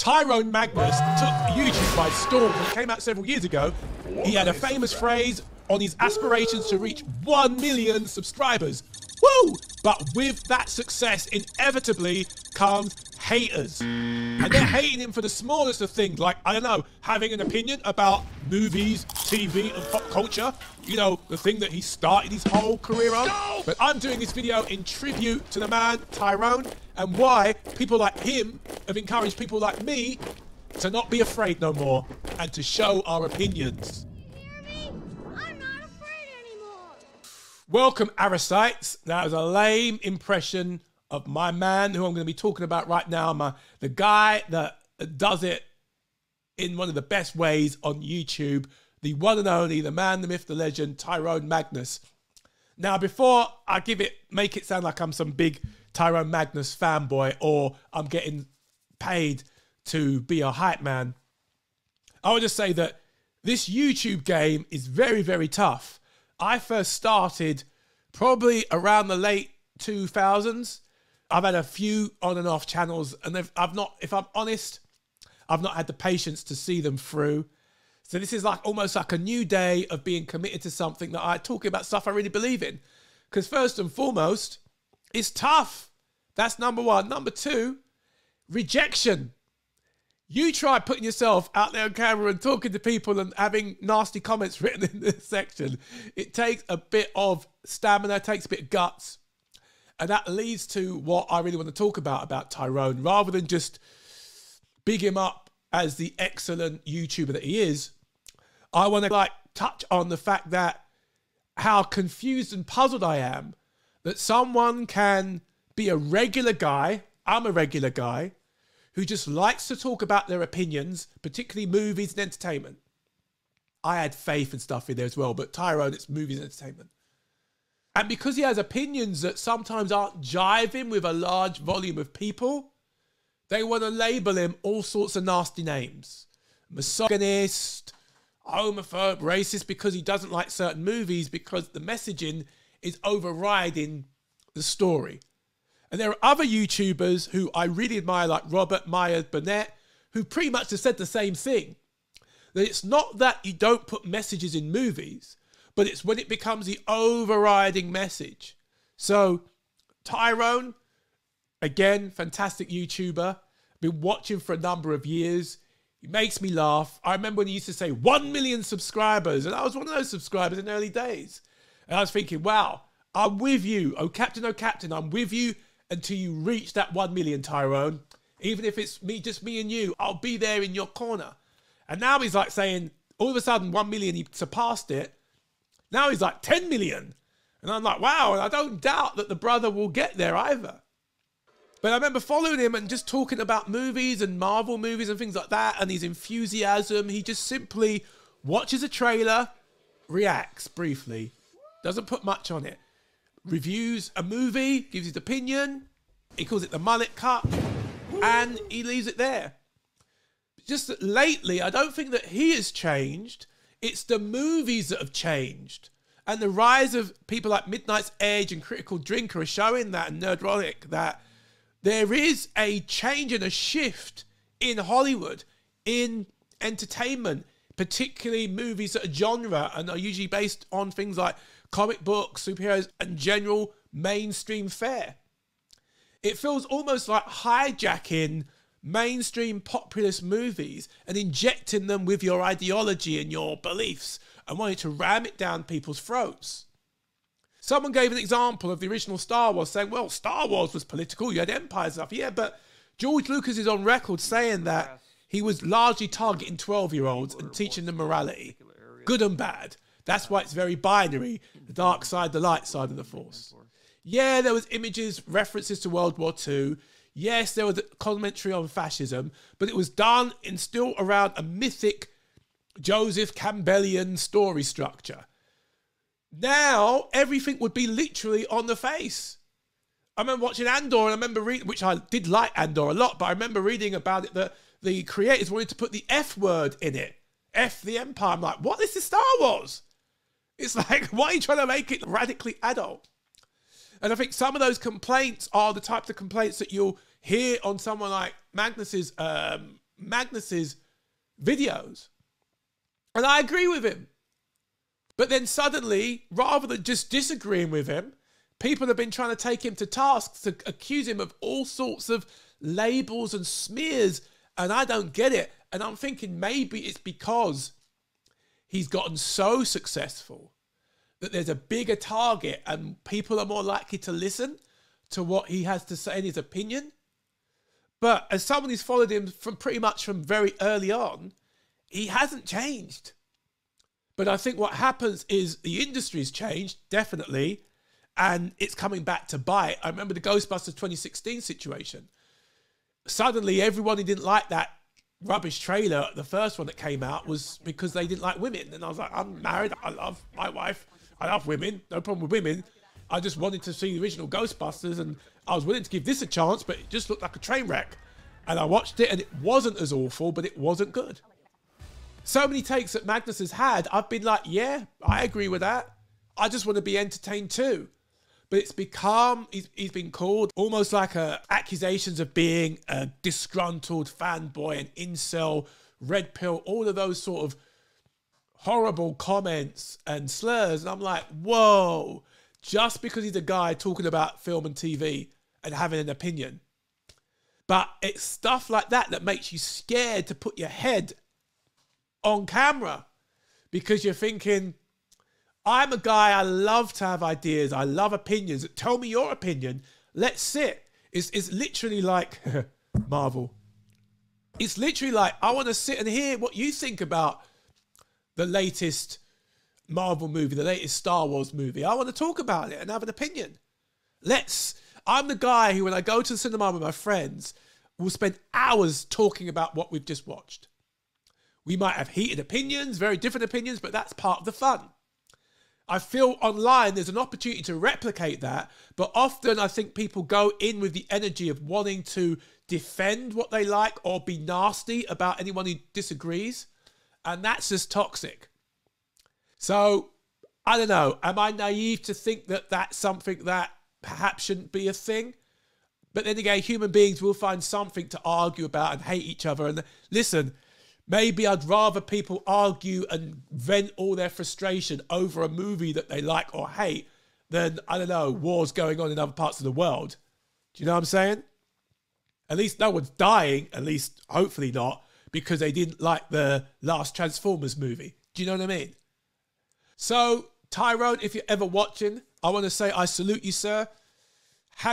Tyrone Magnus took YouTube by storm when it came out several years ago. He had a famous phrase on his aspirations to reach 1 million subscribers. Woo! But with that success, inevitably comes haters. And they're hating him for the smallest of things, like, I don't know, having an opinion about movies, TV, and pop culture. You know, the thing that he started his whole career on. No! But I'm doing this video in tribute to the man, Tyrone, and why people like him have encouraged people like me to not be afraid no more and to show our opinions. Welcome, Arisites. That was a lame impression of my man who I'm going to be talking about right now. The guy that does it in one of the best ways on YouTube. The one and only, the man, the myth, the legend, Tyrone Magnus. Now, before I make it sound like I'm some big Tyrone Magnus fanboy or I'm getting paid to be a hype man, I would just say that this YouTube game is very, very tough. I first started probably around the late 2000s. I've had a few on and off channels, and if I'm honest, I've not had the patience to see them through. So this is like almost like a new day of being committed to something that I talk about stuff I really believe in. Because first and foremost, it's tough. That's number one. Number two, rejection. You try putting yourself out there on camera and talking to people and having nasty comments written in this section. It takes a bit of stamina, it takes a bit of guts. And that leads to what I really want to talk about Tyrone. Rather than just big him up as the excellent YouTuber that he is, I want to touch on the fact that how confused and puzzled I am that someone can be a regular guy, I'm a regular guy, who just likes to talk about their opinions, particularly movies and entertainment. I had faith and stuff in there as well, but Tyrone, it's movies and entertainment. And because he has opinions that sometimes aren't jiving with a large volume of people, they want to label him all sorts of nasty names. Misogynist, homophobe, racist, because he doesn't like certain movies because the messaging is overriding the story. And there are other YouTubers who I really admire, like Robert Myers Burnett, who pretty much have said the same thing. That it's not that you don't put messages in movies, but it's when it becomes the overriding message. So Tyrone, again, fantastic YouTuber. I've been watching for a number of years. He makes me laugh. I remember when he used to say 1 million subscribers, and I was one of those subscribers in the early days. And I was thinking, wow, I'm with you. Oh, Captain, I'm with you until you reach that 1 million, Tyrone. Even if it's just me and you, I'll be there in your corner. And now he's like saying, all of a sudden, 1 million, he surpassed it. Now he's like 10 million. And I'm like, wow, and I don't doubt that the brother will get there either. But I remember following him and just talking about movies and Marvel movies and things like that, and his enthusiasm. He just simply watches a trailer, reacts briefly, doesn't put much on it. Reviews a movie, gives his opinion, he calls it the mullet cut, and he leaves it there. Just that lately, I don't think that he has changed. It's the movies that have changed. And the rise of people like Midnight's Edge and Critical Drinker are showing that, and Nerdronic, that there is a change and a shift in Hollywood, in entertainment, particularly movies that are genre and are usually based on things like comic books, superheroes, and general mainstream fare. It feels almost like hijacking mainstream populist movies and injecting them with your ideology and your beliefs and wanting to ram it down people's throats. Someone gave an example of the original Star Wars, saying, well, Star Wars was political, you had empires and stuff. Yeah, but George Lucas is on record saying that he was largely targeting 12-year-olds and teaching them morality, good and bad. That's why it's very binary, the dark side, the light side of the Force. Yeah, there was images, references to World War II. Yes, there was a commentary on fascism, but it was done in still around a mythic Joseph Campbellian story structure. Now, everything would be literally on the face. I remember watching Andor, and I remember reading, which I did like Andor a lot, but I remember reading about it that the creators wanted to put the F word in it. F the Empire. I'm like, what? This is Star Wars. It's like, why are you trying to make it radically adult? And I think some of those complaints are the types of complaints that you'll hear on someone like Magnus's Magnus's videos. And I agree with him. But then suddenly, rather than just disagreeing with him, people have been trying to take him to task to accuse him of all sorts of labels and smears. And I don't get it. And I'm thinking maybe it's because he's gotten so successful that there's a bigger target and people are more likely to listen to what he has to say in his opinion. But as someone who's followed him from pretty much from very early on, he hasn't changed. But I think what happens is the industry's changed, definitely, and it's coming back to bite. I remember the Ghostbusters 2016 situation. Suddenly, everyone who didn't like that rubbish trailer, the first one that came out, was because they didn't like women. And I was like, I'm married, I love my wife, I love women, no problem with women. I just wanted to see the original Ghostbusters, and I was willing to give this a chance, but it just looked like a train wreck. And I watched it, and it wasn't as awful, but it wasn't good. So many takes that Magnus has had, I've been like, yeah, I agree with that. I just want to be entertained too. But it's become, he's been called almost like accusations of being a disgruntled fanboy, an incel, red pill, all of those sort of horrible comments and slurs. And I'm like, whoa, just because he's a guy talking about film and TV and having an opinion. But it's stuff like that that makes you scared to put your head on camera, because you're thinking, I'm a guy, I love to have ideas, I love opinions. Tell me your opinion. Let's sit. It's literally like Marvel. It's literally like, I want to sit and hear what you think about the latest Marvel movie, the latest Star Wars movie. I want to talk about it and have an opinion. I'm the guy who, when I go to the cinema with my friends, will spend hours talking about what we've just watched. We might have heated opinions, very different opinions, but that's part of the fun. I feel online there's an opportunity to replicate that, but often I think people go in with the energy of wanting to defend what they like or be nasty about anyone who disagrees, and that's just toxic. So, I don't know, am I naive to think that that's something that perhaps shouldn't be a thing? But then again, human beings will find something to argue about and hate each other. And listen, maybe I'd rather people argue and vent all their frustration over a movie that they like or hate than, I don't know, wars going on in other parts of the world. Do you know what I'm saying? At least no one's dying, at least hopefully not, because they didn't like the last Transformers movie. Do you know what I mean? So, Tyrone, if you're ever watching, I want to say I salute you, sir.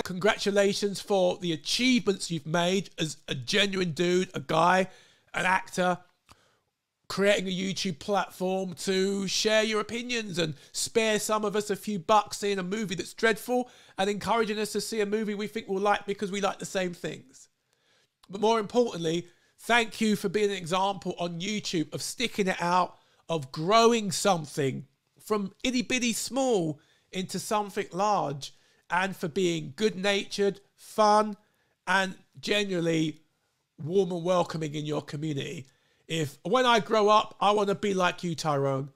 Congratulations for the achievements you've made as a genuine dude, a guy, an actor, creating a YouTube platform to share your opinions and spare some of us a few bucks seeing a movie that's dreadful and encouraging us to see a movie we think we'll like because we like the same things. But more importantly, thank you for being an example on YouTube of sticking it out, of growing something from itty bitty small into something large, and for being good-natured, fun, and genuinely warm and welcoming in your community. If when I grow up, I want to be like you, Tyrone.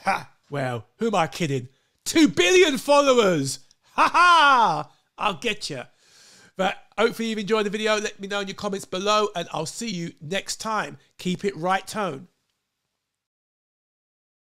Ha! Well, who am I kidding? 2 billion followers! Ha ha! I'll get you. But hopefully you've enjoyed the video. Let me know in your comments below, and I'll see you next time. Keep it right tone.